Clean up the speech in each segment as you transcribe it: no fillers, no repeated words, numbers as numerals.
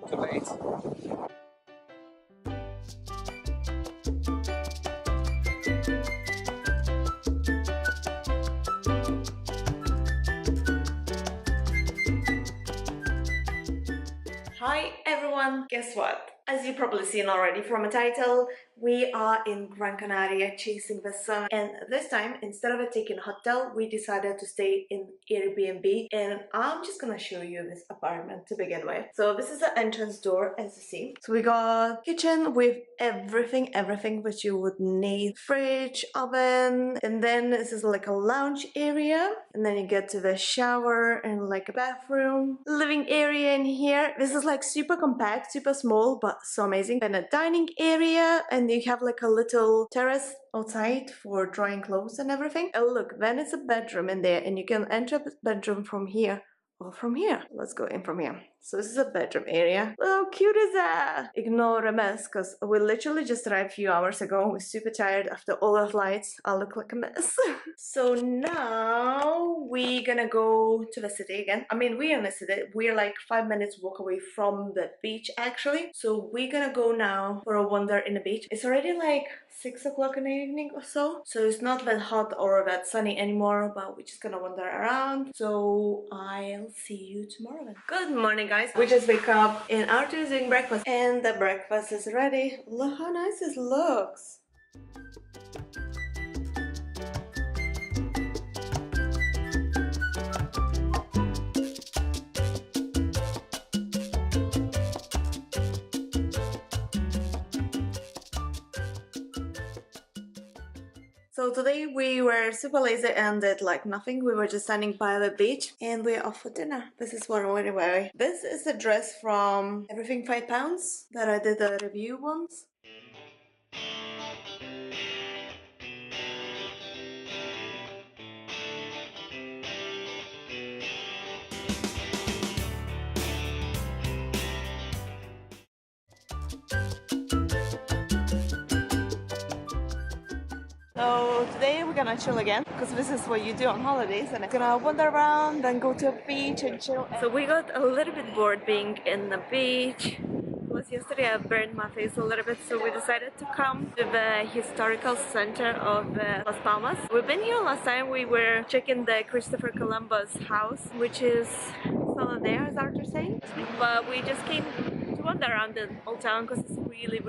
Too late. Hi everyone! Guess what? As you've probably seen already from a title, we are in Gran Canaria chasing the sun, and this time instead of taking a hotel we decided to stay in Airbnb, and I'm just gonna show you this apartment to begin with. So this is the entrance door, as you see. So we got kitchen with everything which you would need: fridge, oven, and then this is like a lounge area, and then you get to the shower and like a bathroom, living area in here. This is like super compact, super small, but so amazing. Then a dining area, and you have like a little terrace outside for drying clothes and everything. And look, then it's a bedroom in there, and you can enter the bedroom from here or from here. Let's go in from here. So this is a bedroom area. How cute is that? Ignore the mess, because we literally just arrived a few hours ago. We're super tired after all those lights. I look like a mess. So now we're gonna go to the city again. I mean, we're in the city. We're like 5 minutes walk away from the beach actually. So we're gonna go now for a wander in the beach. It's already like 6 o'clock in the evening or so. So it's not that hot or that sunny anymore, but we're just gonna wander around. So I'll see you tomorrow then. Good morning, guys. We just wake up and Arthur's doing breakfast, and the breakfast is ready. Look how nice this looks. So today we were super lazy and did like nothing. We were just standing by the beach and we're off for dinner. This is what I'm wearing. This is a dress from Everything £5 that I did a review once. So today we're gonna chill again, because this is what you do on holidays, and I'm gonna wander around and go to a beach and chill. So we got a little bit bored being in the beach. Plus yesterday I burned my face a little bit, so we decided to come to the historical center of Las Palmas. We've been here last time. We were checking the Christopher Columbus house, which is still there, as Arthur saying, but we just came to wander around the old town because it's really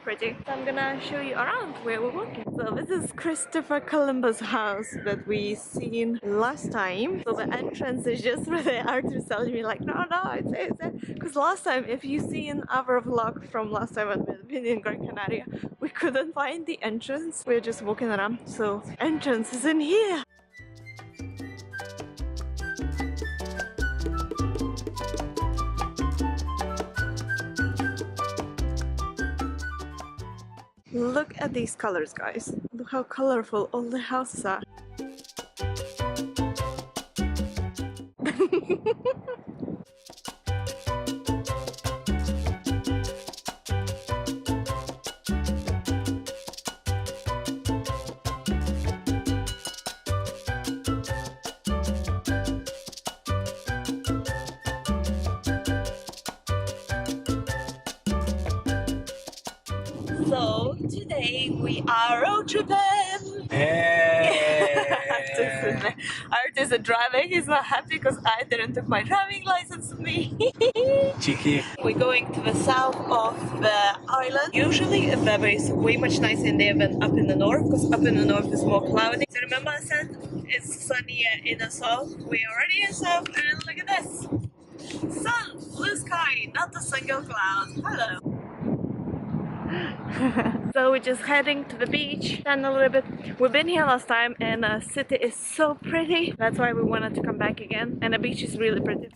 pretty. So I'm gonna show you around where we're walking. So this is Christopher Columbus house that we seen last time. So the entrance is just where the Arthur's telling me like, no, it's because last time, if you seen our vlog from last time when we've been in Gran Canaria, we couldn't find the entrance. We're just walking around. So entrance is in here. Look at these colors, guys. Look how colorful all the houses are. So today we are road tripping. Hey. Arthur's driving. He's not happy because I didn't took my driving license with me. Cheeky. We're going to the south of the island. Usually the weather is way much nicer in there than up in the north, because up in the north is more cloudy. So remember I said it's sunnier in the south? We're already in south, and look at this. Sun, blue sky, not a single cloud. Hello. So we're just heading to the beach, stand a little bit. We've been here last time and the city is so pretty. That's why we wanted to come back again, and the beach is really pretty.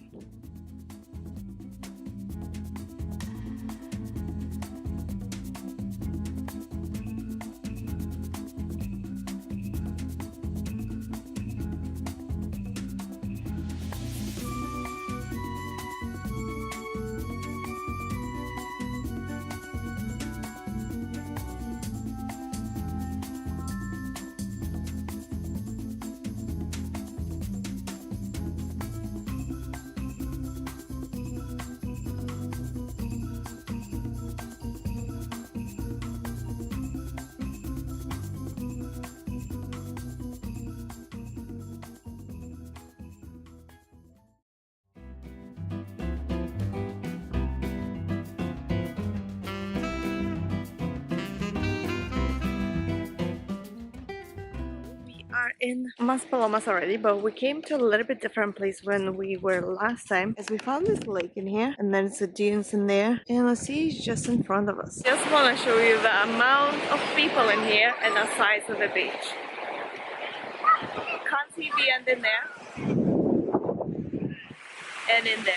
in Las Palmas already, but we came to a little bit different place when we were last time, as we found this lake in here, and then it's the dunes in there, and the sea is just in front of us. Just want to show you the amount of people in here and the size of the beach. Can't see the end in there, and in there.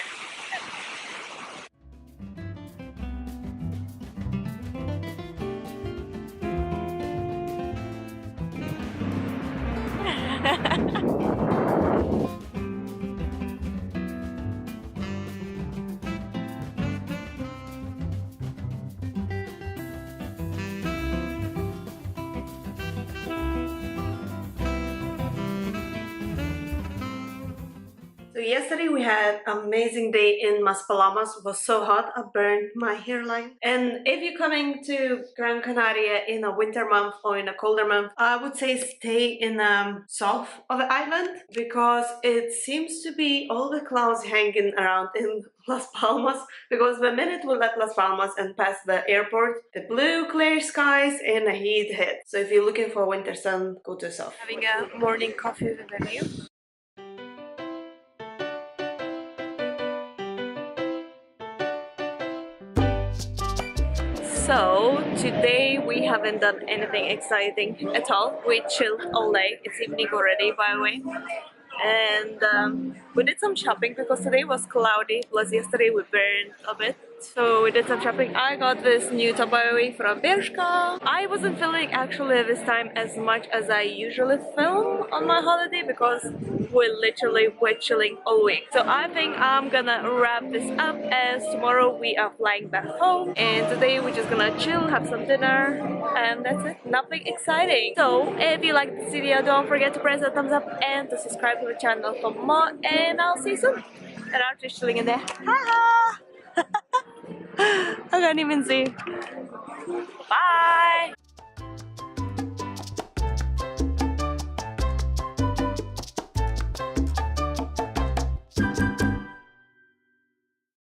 So yesterday we had an amazing day in Las Palmas. It was so hot, I burned my hairline. And if you're coming to Gran Canaria in a winter month or in a colder month, I would say stay in south of the island, because it seems to be all the clouds hanging around in Las Palmas, because the minute we left Las Palmas and past the airport, the blue clear skies and the heat hit. So if you're looking for winter sun, go to south. Having a morning coffee with the view. So today we haven't done anything exciting at all. We chilled all day. It's evening already, by the way. And we did some shopping because today was cloudy, plus yesterday we burned a bit. So we did some shopping. I got this new top, by the way, from Bershka. I wasn't filming actually this time as much as I usually film on my holiday, because we literally were chilling all week. So I think I'm gonna wrap this up, as tomorrow we are flying back home, and today we're just gonna chill, have some dinner, and that's it. Nothing exciting. So if you like this video, don't forget to press the thumbs up and to subscribe to the channel for more, and I'll see you soon. And I'm just chilling in there. Haha! I can't even see. Bye!